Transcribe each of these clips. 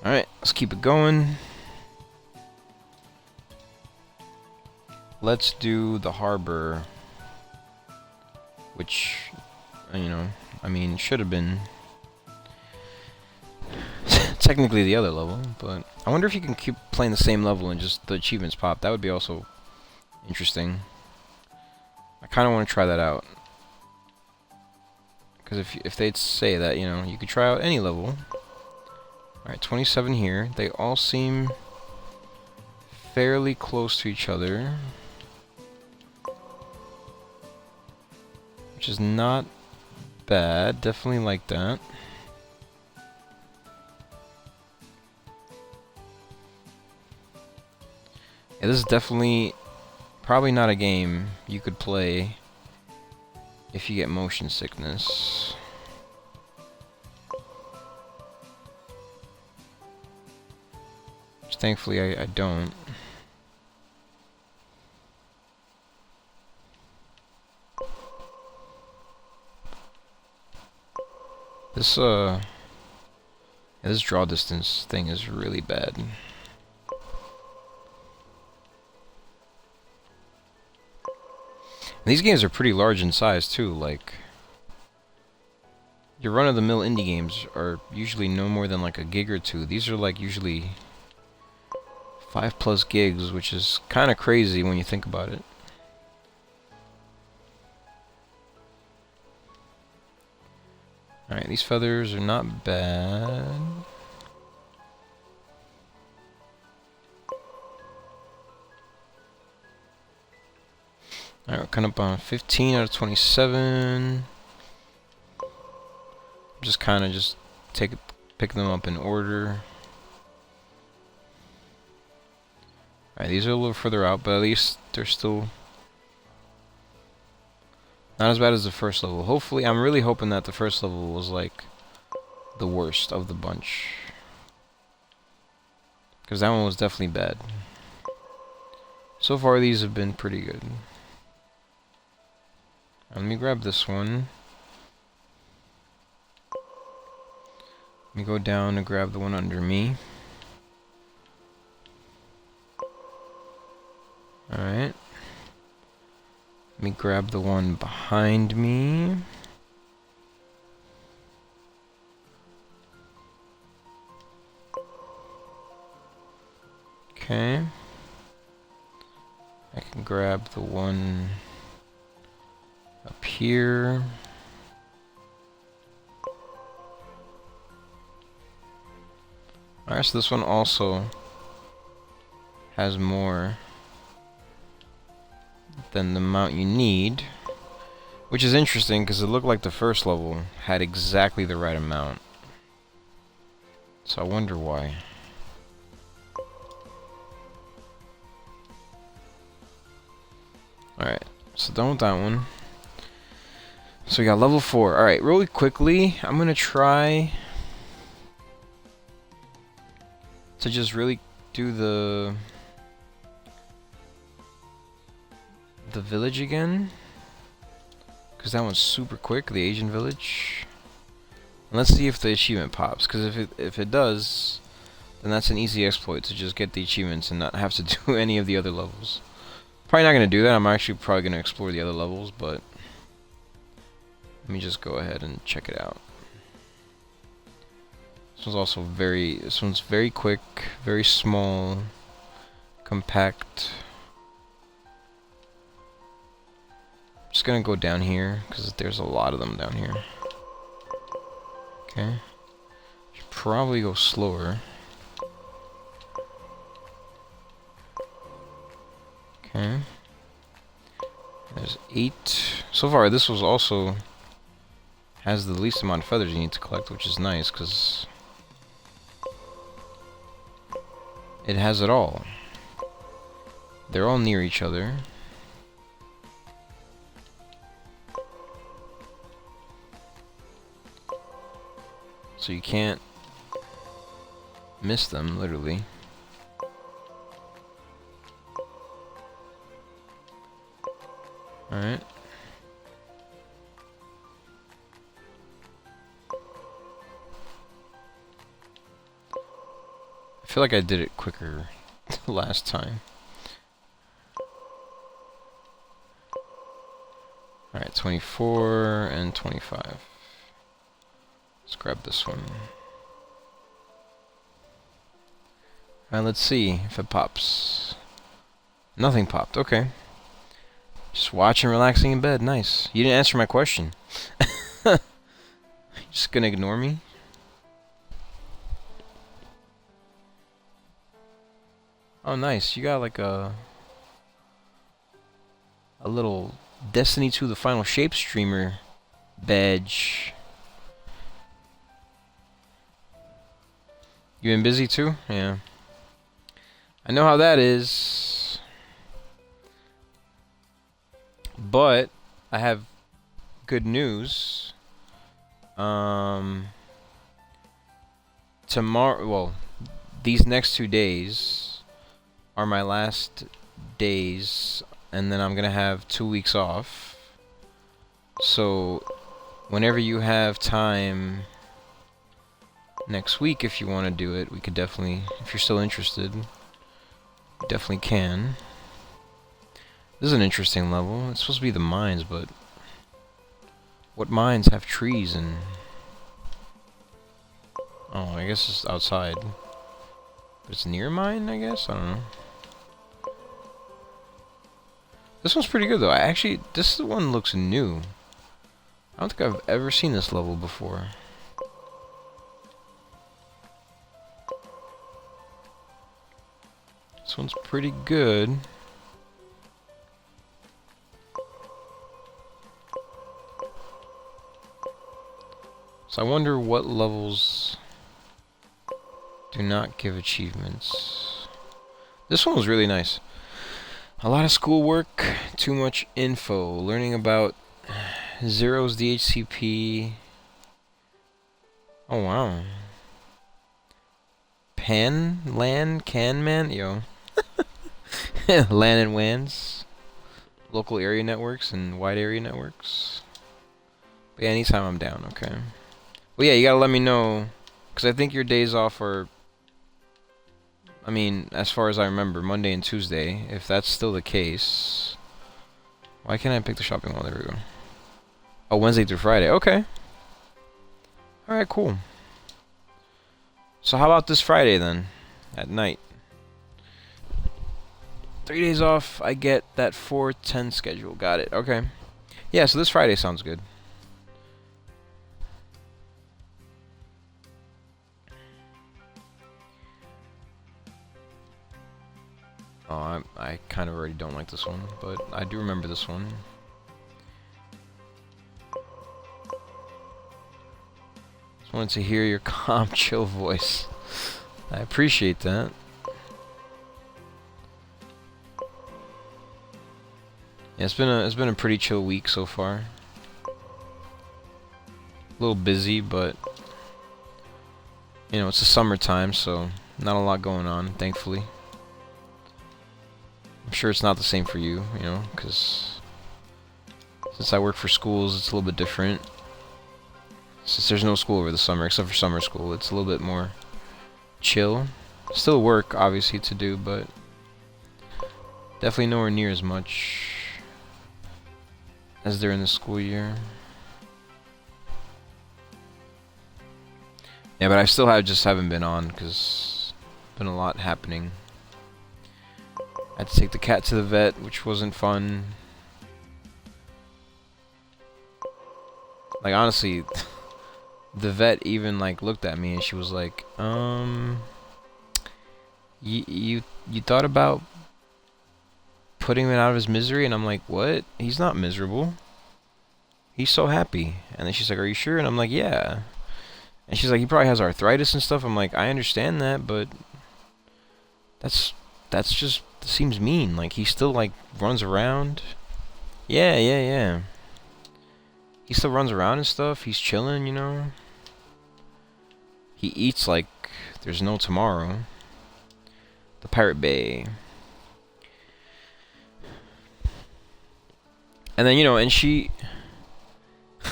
Alright, let's keep it going. Let's do the harbor. Which, you know, I mean, should have been technically the other level, but I wonder if you can keep playing the same level and just the achievements pop. That would be also interesting. I kind of want to try that out. Because if they'd say that, you know, you could try out any level. Alright, 27 here. They all seem fairly close to each other. Which is not bad. Definitely like that. Yeah, this is definitely probably not a game you could play if you get motion sickness. Which thankfully I don't. This draw distance thing is really bad. And these games are pretty large in size too, like your run-of-the-mill indie games are usually no more than like a gig or two. These are like usually 5+ gigs, which is kind of crazy when you think about it. Alright, these feathers are not bad. Alright, we're kind of up on 15 out of 27. Just kind of pick them up in order. Alright, these are a little further out, but at least they're still not as bad as the first level. Hopefully, I'm really hoping that the first level was like the worst of the bunch. Because that one was definitely bad. So far, these have been pretty good. Let me grab this one. Let me go down and grab the one under me. Alright. Let me grab the one behind me. Okay. I can grab the one up here. Alright, so this one also has more than the amount you need, which is interesting because it looked like the first level had exactly the right amount. So I wonder why. Alright, so done with that one. So we got level 4. Alright, really quickly, I'm gonna try to just really do the village again, because that one's super quick, the Asian village. And let's see if the achievement pops, because if it does, then that's an easy exploit to just get the achievements and not have to do any of the other levels. Probably not going to do that. I'm actually probably going to explore the other levels, but let me just go ahead and check it out. This one's very quick, very small, compact. Just gonna go down here because there's a lot of them down here. Okay, should probably go slower. Okay, there's 8 so far. This was also has the least amount of feathers you need to collect, which is nice because it has it all. They're all near each other. So you can't miss them, literally. Alright. I feel like I did it quicker last time. Alright, 24 and 25. Let's grab this one. Alright, let's see if it pops. Nothing popped, okay. Just watching, relaxing in bed, nice. You didn't answer my question. Just gonna ignore me? Oh, nice. You got like a little Destiny 2 The Final Shape streamer badge. You been busy too? Yeah. I know how that is. But I have good news. Tomorrow, well, these next 2 days are my last days, and then I'm gonna have 2 weeks off. So whenever you have time next week, if you want to do it, we could definitely, if you're still interested, you definitely can. This is an interesting level. It's supposed to be the mines, but what mines have trees and... Oh, I guess it's outside. But it's near mine, I guess? I don't know. This one's pretty good, though. This one looks new. I don't think I've ever seen this level before. This one's pretty good. So I wonder what levels do not give achievements. This one was really nice. A lot of schoolwork, too much info, learning about Zero's DHCP. Oh wow. Can-man, yo. LAN and WANs. Local area networks and wide area networks. But yeah, anytime I'm down, okay. Well, yeah, you gotta let me know, because I think your days off are, I mean, as far as I remember, Monday and Tuesday. If that's still the case, why can't I pick the shopping mall? There we go. Oh, Wednesday through Friday. Okay. Alright, cool. So how about this Friday, then? At night. 3 days off, I get that 4-10 schedule. Got it. Okay. Yeah, so this Friday sounds good. Oh, I kind of already don't like this one, but I do remember this one. Just wanted to hear your calm, chill voice. I appreciate that. Yeah, it's been a pretty chill week so far. A little busy, but you know, it's the summertime, so not a lot going on, thankfully. I'm sure it's not the same for you, you know, because since I work for schools, it's a little bit different. Since there's no school over the summer, except for summer school, it's a little bit more chill. Still work, obviously, to do, but definitely nowhere near as much as during the school year. Yeah, but I still haven't been on, because been a lot happening. I had to take the cat to the vet, which wasn't fun. Like, honestly, the vet even, like, looked at me and she was like, you thought about putting him out of his misery? And I'm like, what? He's not miserable. He's so happy. And then she's like, are you sure? And I'm like, yeah. And she's like, he probably has arthritis and stuff. I'm like, I understand that, but that's just seems mean. Like, he still, like, runs around. Yeah. He still runs around and stuff. He's chilling, you know. He eats like there's no tomorrow. The Pirate Bay. And then, you know, and she...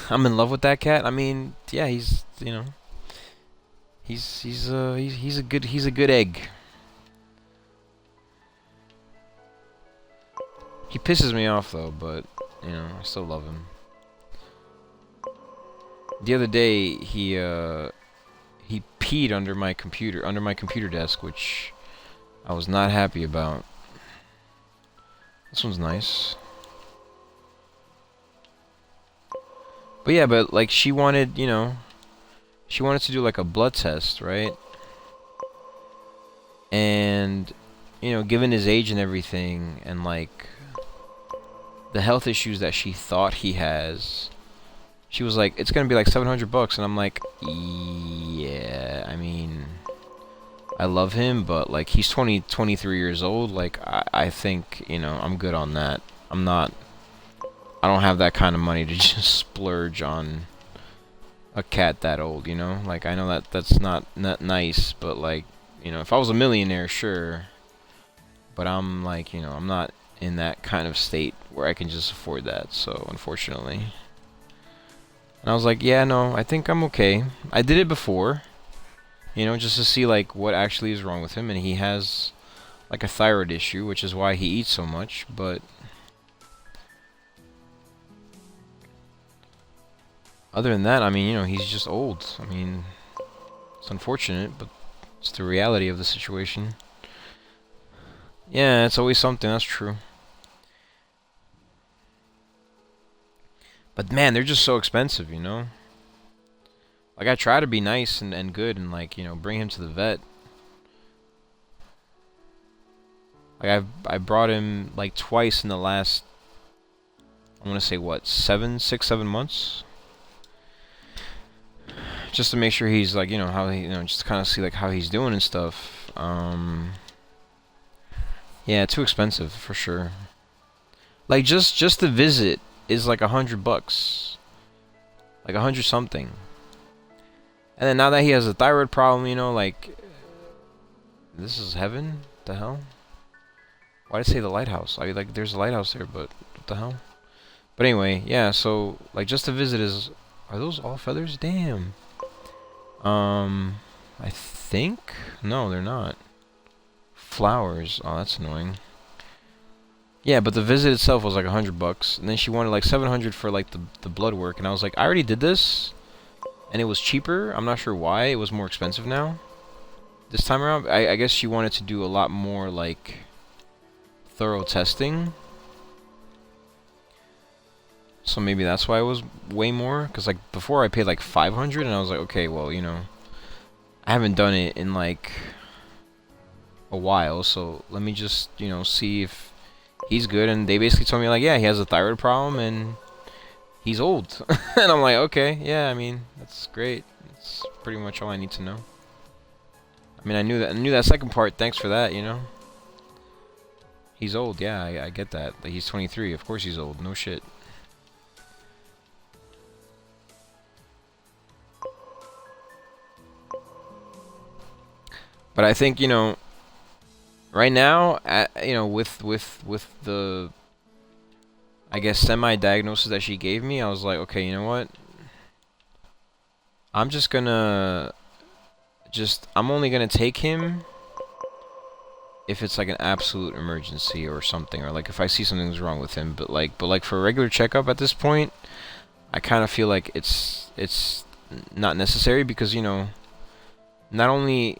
I'm in love with that cat. I mean, yeah, he's, you know... He's a good egg. He pisses me off though, but you know, I still love him. The other day he peed under my computer desk, which I was not happy about. This one's nice. But yeah, but like she wanted, you know, she wanted to do like a blood test, right? And you know, given his age and everything, and like the health issues that she thought he has, she was like, it's gonna be like $700, and I'm like, yeah, I mean, I love him, but like he's 23 years old. Like I think, you know, I'm good on that. I don't have that kind of money to just splurge on a cat that old, you know? Like, I know that that's not nice, but like, you know, if I was a millionaire, sure. But I'm like, you know, I'm not in that kind of state where I can just afford that, so unfortunately. And I was like, yeah, no, I think I'm okay. I did it before, you know, just to see like what actually is wrong with him, and he has like a thyroid issue, which is why he eats so much, but other than that, I mean, you know, he's just old. I mean, it's unfortunate, but it's the reality of the situation. Yeah, it's always something, that's true. But man, they're just so expensive, you know? Like, I try to be nice and good and, like, you know, bring him to the vet. Like, I brought him, like, twice in the last, I want to say, what, 6, 7 months? Just to make sure he's, like, you know, how he, you know, just to kind of see, like, how he's doing and stuff. Yeah, too expensive, for sure. Like, just the visit is, like, $100. Like, 100 something. And then now that he has a thyroid problem, you know, like, this is heaven? What the hell? Why did I say the lighthouse? I like, there's a lighthouse there, but what the hell? But anyway, yeah, so, like, just a visit is, are those all feathers? Damn. I think? No, they're not. Flowers. Oh, that's annoying. Yeah, but the visit itself was like $100, and then she wanted like 700 for like the blood work, and I was like, I already did this, and it was cheaper. I'm not sure why it was more expensive now. This time around, I guess she wanted to do a lot more like thorough testing. So maybe that's why it was way more, because like before I paid like 500, and I was like, okay, well, you know, I haven't done it in like a while, so let me just, you know, see if he's good. And they basically told me like, yeah, he has a thyroid problem and he's old. And I'm like, okay, yeah, I mean, that's great. That's pretty much all I need to know. I mean, I knew that second part. Thanks for that, you know. He's old, yeah, I get that. Like, he's 23, of course he's old, no shit. But I think, you know, right now, you know, with the, I guess, semi-diagnosis that she gave me, I was like, okay, you know what? I'm just gonna, I'm only gonna take him if it's like an absolute emergency or something, or like if I see something's wrong with him. But like for a regular checkup at this point, I kind of feel like it's not necessary, because, you know, not only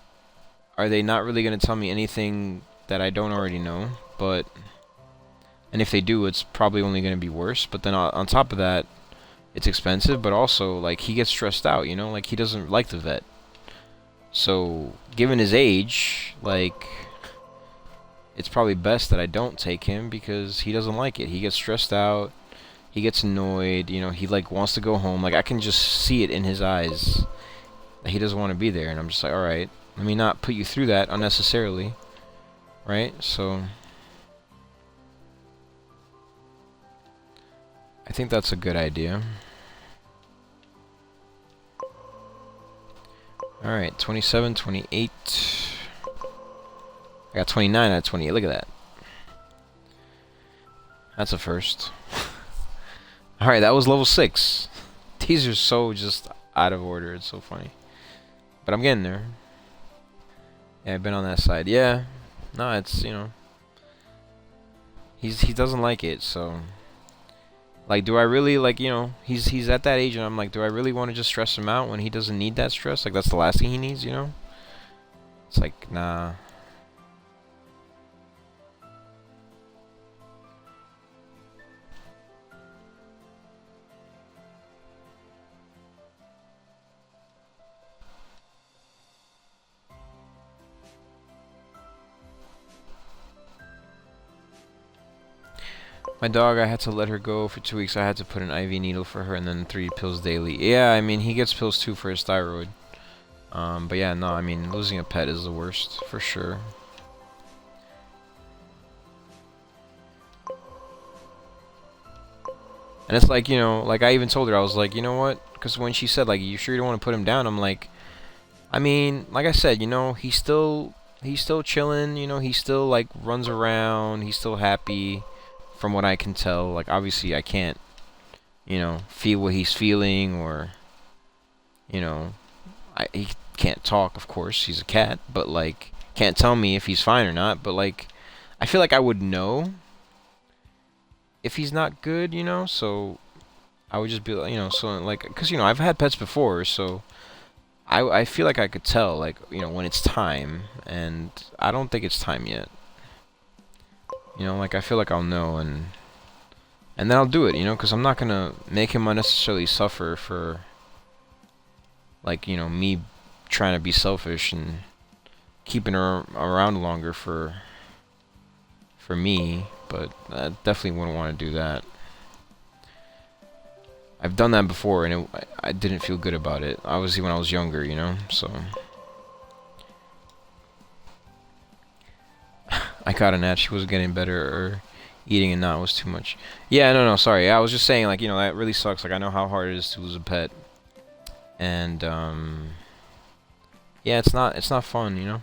are they not really going to tell me anything that I don't already know, but, and if they do, it's probably only going to be worse. But then on top of that, it's expensive, but also, like, he gets stressed out, you know, like, he doesn't like the vet. So, given his age, like, it's probably best that I don't take him, because he doesn't like it. He gets stressed out, he gets annoyed, you know, he, like, wants to go home. Like, I can just see it in his eyes that he doesn't want to be there, and I'm just like, alright, let me not put you through that unnecessarily, right? So, I think that's a good idea. Alright, 27, 28. I got 29 out of 28. Look at that. That's a first. Alright, that was level 6. These are so just out of order. It's so funny. But I'm getting there. Yeah, I've been on that side. Yeah. No, it's, he doesn't like it, so like, do I really, like, he's at that age and I'm like, do I really want to just stress him out when he doesn't need that stress? Like, that's the last thing he needs, It's like, nah. My dog, I had to let her go for 2 weeks. I had to put an IV needle for her and then 3 pills daily. Yeah, I mean, he gets pills too for his thyroid. But yeah, no, I mean, losing a pet is the worst, for sure. And it's like, like I even told her, I was like, you know what? Because when she said, like, you sure you don't want to put him down? I'm like, I mean, like I said, he's still chilling, he still, like, runs around, he's still happy, from what I can tell. Like, obviously, I can't, feel what he's feeling, or, he can't talk, of course, he's a cat, but, like, can't tell me if he's fine or not, but, like, I feel like I would know if he's not good, so I would just be like, so, like, because, I've had pets before, so I feel like I could tell, like, when it's time, and I don't think it's time yet. Like, I feel like I'll know, and then I'll do it, because I'm not gonna make him unnecessarily suffer for, like, me trying to be selfish and keeping her around longer for me, but I definitely wouldn't want to do that. I've done that before, and I didn't feel good about it. Obviously, when I was younger, so I caught a gnat. She was getting better, or eating and not was too much. Yeah, no, sorry. I was just saying, like, that really sucks. Like, I know how hard it is to lose a pet, and yeah, it's not fun,